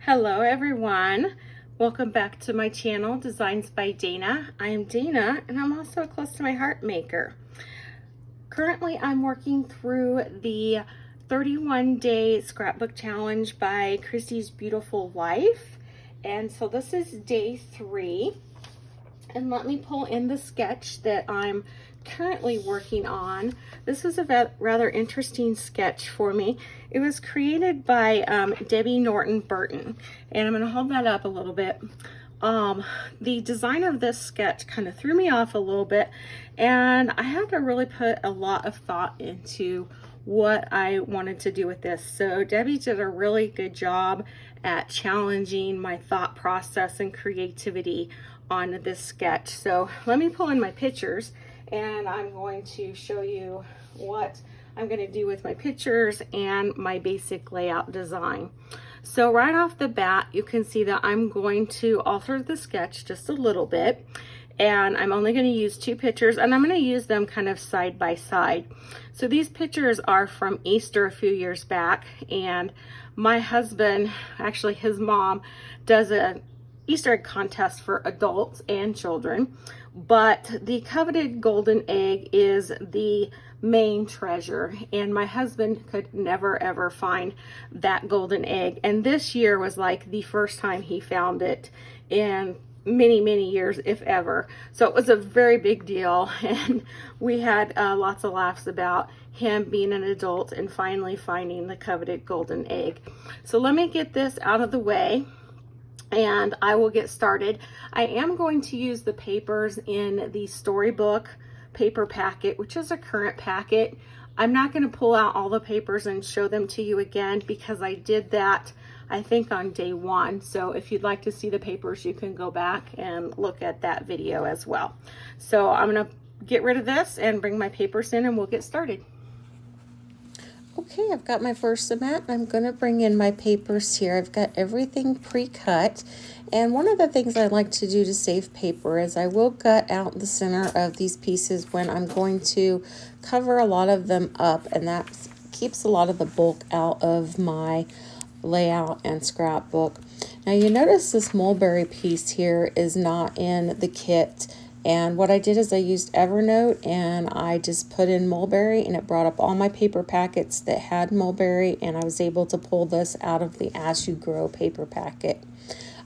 Hello everyone, welcome back to my channel, Designs by Dana. I am Dana and I'm also a Close to My Heart maker. Currently I'm working through the 31-day scrapbook challenge by Christy's Beautiful Life, and so this is day 3. And let me pull in the sketch that I'm currently working on. This is a rather interesting sketch for me. It was created by Debbie Norton Burton, and I'm going to hold that up a little bit. The design of this sketch kind of threw me off a little bit, and I had to really put a lot of thought into what I wanted to do with this. So Debbie did a really good job at challenging my thought process and creativity on this sketch. So let me pull in my pictures and I'm going to show you what I'm going to do with my pictures and my basic layout design. So right off the bat, you can see that I'm going to alter the sketch just a little bit, and I'm only going to use 2 pictures, and I'm going to use them kind of side by side. So these pictures are from Easter a few years back, and my husband, actually his mom, does a Easter egg contest for adults and children, but the coveted golden egg is the main treasure, and my husband could never ever find that golden egg, and this year was like the first time he found it in many years, if ever. So it was a very big deal, and we had lots of laughs about him being an adult and finally finding the coveted golden egg. So let me get this out of the way and I will get started. I am going to use the papers in the Storybook paper packet, which is a current packet. I'm not going to pull out all the papers and show them to you again because I did that, I think, on day 1. So if you'd like to see the papers, you can go back and look at that video as well. So I'm going to get rid of this and bring my papers in and we'll get started. Okay, I've got my first cement. I'm going to bring in my papers here. I've got everything pre-cut. And one of the things I like to do to save paper is I will gut out the center of these pieces when I'm going to cover a lot of them up. And that keeps a lot of the bulk out of my layout and scrapbook. Now you notice this mulberry piece here is not in the kit. And what I did is I used Evernote and I just put in mulberry and it brought up all my paper packets that had mulberry, and I was able to pull this out of the As You Grow paper packet.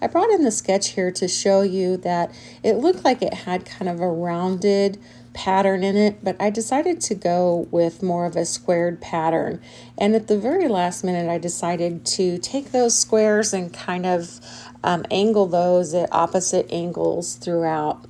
I brought in the sketch here to show you that it looked like it had kind of a rounded pattern in it, but I decided to go with more of a squared pattern. And at the very last minute, I decided to take those squares and kind of angle those at opposite angles throughout.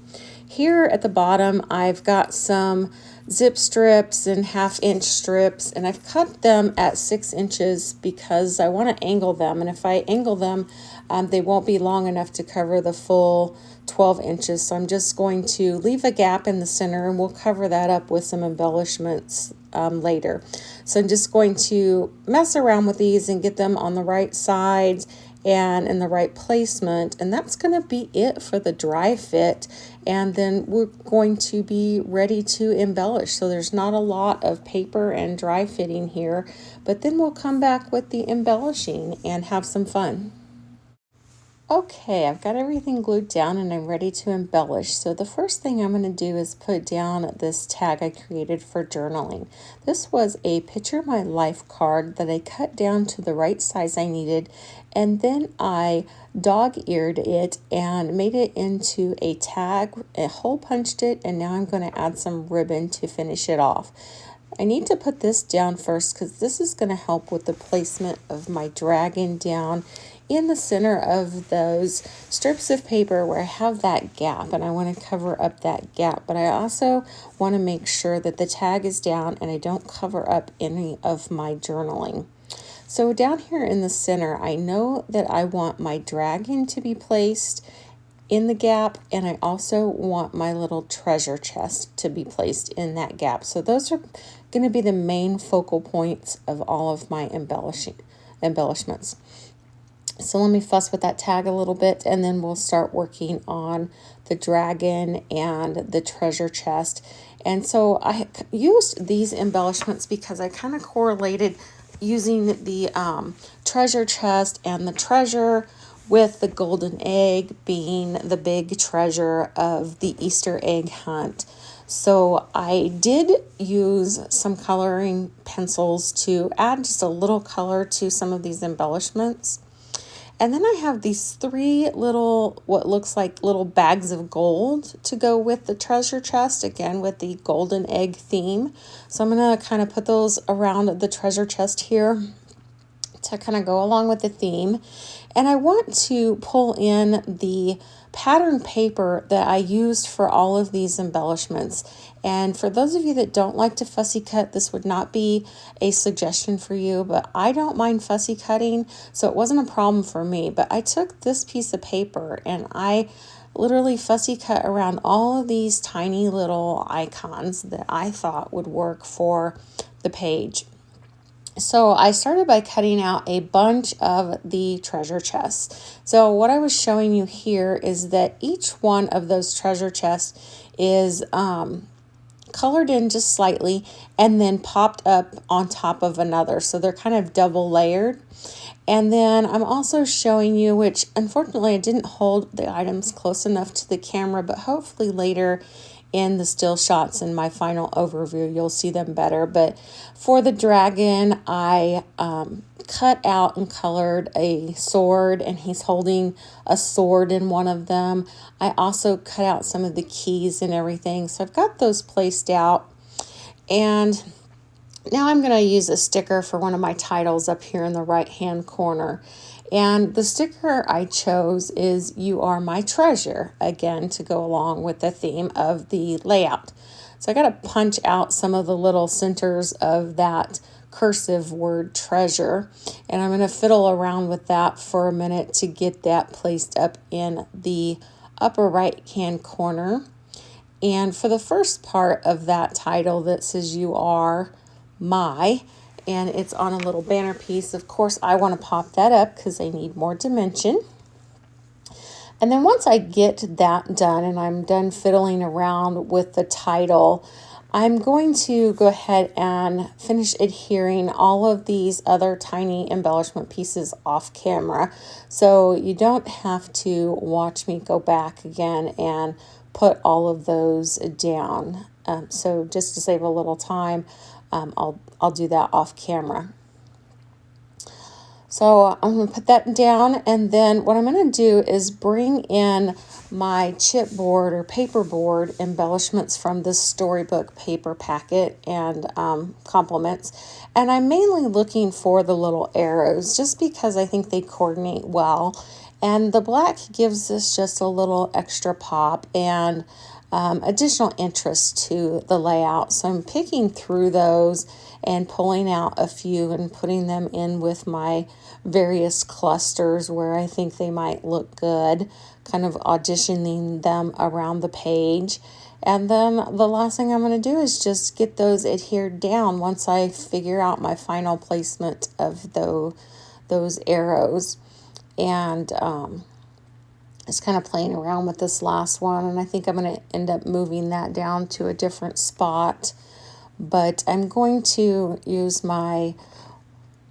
Here at the bottom, I've got some zip strips and 1/2-inch strips, and I've cut them at 6 inches because I want to angle them. And if I angle them, they won't be long enough to cover the full 12 inches. So I'm just going to leave a gap in the center, and we'll cover that up with some embellishments later. So I'm just going to mess around with these and get them on the right sides and in the right placement, and that's going to be it for the dry fit. And then we're going to be ready to embellish. So there's not a lot of paper and dry fitting here, but then we'll come back with the embellishing and have some fun. Okay, I've got everything glued down and I'm ready to embellish. So the first thing I'm going to do is put down this tag I created for journaling. This was a Picture My Life card that I cut down to the right size I needed, and then I dog-eared it and made it into a tag, hole punched it, and now I'm going to add some ribbon to finish it off. I need to put this down first because this is going to help with the placement of my dragon down in the center of those strips of paper where I have that gap, and I want to cover up that gap, but I also want to make sure that the tag is down and I don't cover up any of my journaling. So down here in the center, I know that I want my dragon to be placed in the gap, and I also want my little treasure chest to be placed in that gap. So those are going to be the main focal points of all of my embellishments. So let me fuss with that tag a little bit, and then we'll start working on the dragon and the treasure chest. And so I used these embellishments because I kind of correlated using the treasure chest and the treasure, with the golden egg being the big treasure of the Easter egg hunt. So I did use some coloring pencils to add just a little color to some of these embellishments. And then I have these 3 little, what looks like little bags of gold to go with the treasure chest, again with the golden egg theme. So I'm going to kind of put those around the treasure chest here to kind of go along with the theme. And I want to pull in the pattern paper that I used for all of these embellishments. And for those of you that don't like to fussy cut, this would not be a suggestion for you, but I don't mind fussy cutting, so it wasn't a problem for me. But I took this piece of paper and I literally fussy cut around all of these tiny little icons that I thought would work for the page. So I started by cutting out a bunch of the treasure chests. So what I was showing you here is that each one of those treasure chests is colored in just slightly and then popped up on top of another. So they're kind of double layered. And then I'm also showing you, which unfortunately I didn't hold the items close enough to the camera, but hopefully later in the still shots in my final overview you'll see them better. But for the dragon, I cut out and colored a sword, and he's holding a sword in one of them. I also cut out some of the keys and everything, so I've got those placed out. And now I'm going to use a sticker for one of my titles up here in the right hand corner. And the sticker I chose is "You Are My Treasure," again to go along with the theme of the layout. So I got to punch out some of the little centers of that cursive word treasure, and I'm going to fiddle around with that for a minute to get that placed up in the upper right hand corner. And for the first part of that title that says "You Are My," and it's on a little banner piece, of course I want to pop that up because I need more dimension. And then once I get that done and I'm done fiddling around with the title, I'm going to go ahead and finish adhering all of these other tiny embellishment pieces off camera, so you don't have to watch me go back again and put all of those down. So just to save a little time, I'll do that off camera. So I'm going to put that down, and then what I'm going to do is bring in my chipboard or paperboard embellishments from this storybook paper packet and complements. And I'm mainly looking for the little arrows just because I think they coordinate well. And the black gives us just a little extra pop and additional interest to the layout. So I'm picking through those and pulling out a few and putting them in with my various clusters where I think they might look good, kind of auditioning them around the page. And then the last thing I'm going to do is just get those adhered down once I figure out my final placement of those arrows. And just kind of playing around with this last one, and I think I'm going to end up moving that down to a different spot. But I'm going to use my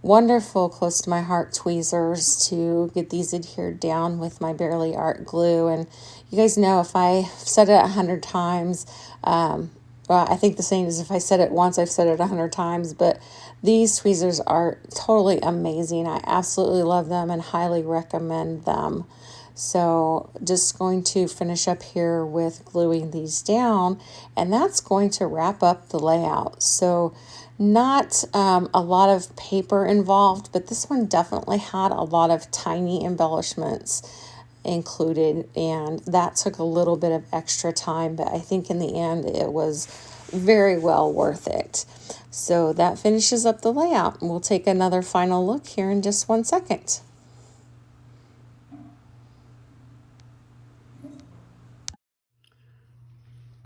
wonderful close to my heart tweezers to get these adhered down with my Bearly Art glue. And you guys know, if I've said it 100 times, well, I think the saying is if I said it once, I've said it 100 times, but these tweezers are totally amazing. I absolutely love them and highly recommend them. So just going to finish up here with gluing these down, and that's going to wrap up the layout. So not a lot of paper involved, but this one definitely had a lot of tiny embellishments included, and that took a little bit of extra time, but I think in the end it was very well worth it. So that finishes up the layout, and we'll take another final look here in just 1 second.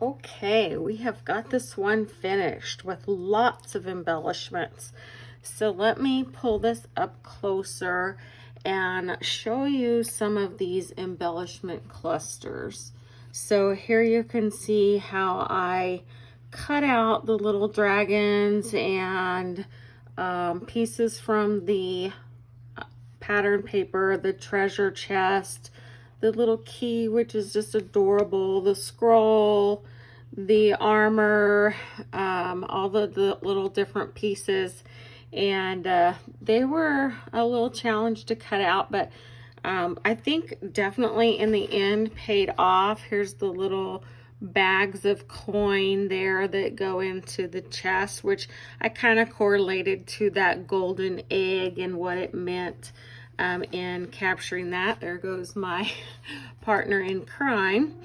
Okay, we have got this one finished with lots of embellishments. So let me pull this up closer and show you some of these embellishment clusters. So here you can see how I cut out the little dragons and pieces from the pattern paper, the treasure chest, the little key, which is just adorable, the scroll, the armor, all the little different pieces. And they were a little challenge to cut out, but I think definitely in the end paid off. Here's the little bags of coin there that go into the chest, which I kind of correlated to that golden egg and what it meant in capturing that. There goes my partner in crime.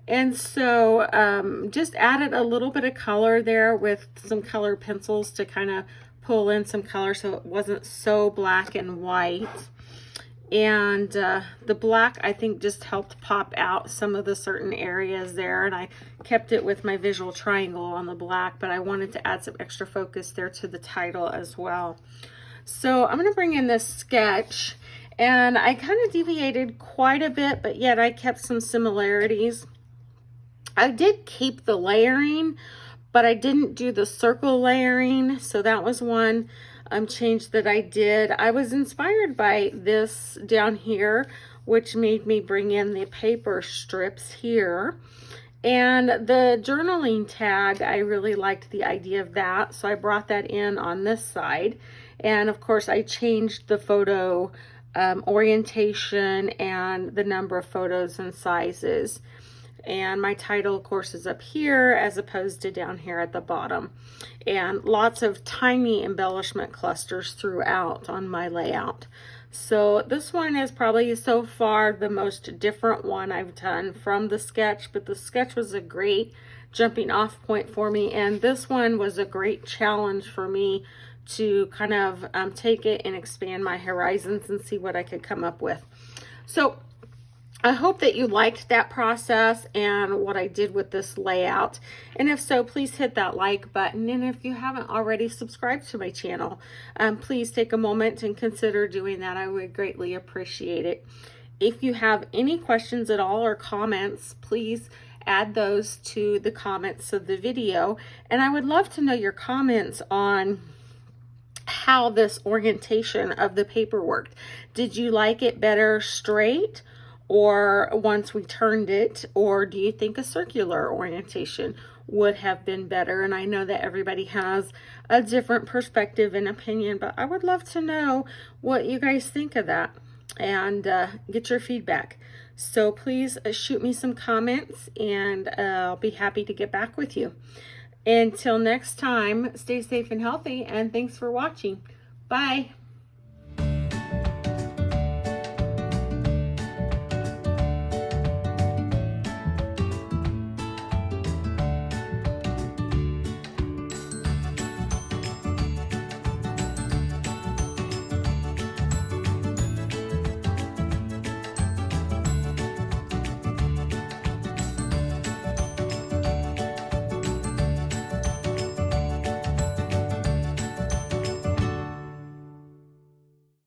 And so just added a little bit of color there with some color pencils to kind of pull in some color so it wasn't so black and white. And the black, I think, just helped pop out some of the certain areas there, and I kept it with my visual triangle on the black, but I wanted to add some extra focus there to the title as well. So I'm going to bring in this sketch, and I kind of deviated quite a bit, but yet I kept some similarities. I did keep the layering, but I didn't do the circle layering, so that was one change that I did. I was inspired by this down here, which made me bring in the paper strips here. And the journaling tag, I really liked the idea of that, so I brought that in on this side. And of course, I changed the photo orientation and the number of photos and sizes. And my title, of course, is up here as opposed to down here at the bottom. And lots of tiny embellishment clusters throughout on my layout. So this one is probably so far the most different one I've done from the sketch, but the sketch was a great jumping off point for me. And this one was a great challenge for me to kind of take it and expand my horizons and see what I could come up with. So I hope that you liked that process and what I did with this layout. And if so, please hit that like button. And if you haven't already subscribed to my channel, please take a moment and consider doing that. I would greatly appreciate it. If you have any questions at all or comments, please add those to the comments of the video. And I would love to know your comments on how this orientation of the paper worked. Did you like it better straight, or once we turned it, or do you think a circular orientation would have been better? And I know that everybody has a different perspective and opinion, but I would love to know what you guys think of that and get your feedback. So please shoot me some comments, and I'll be happy to get back with you. Until next time, stay safe and healthy, and thanks for watching. Bye.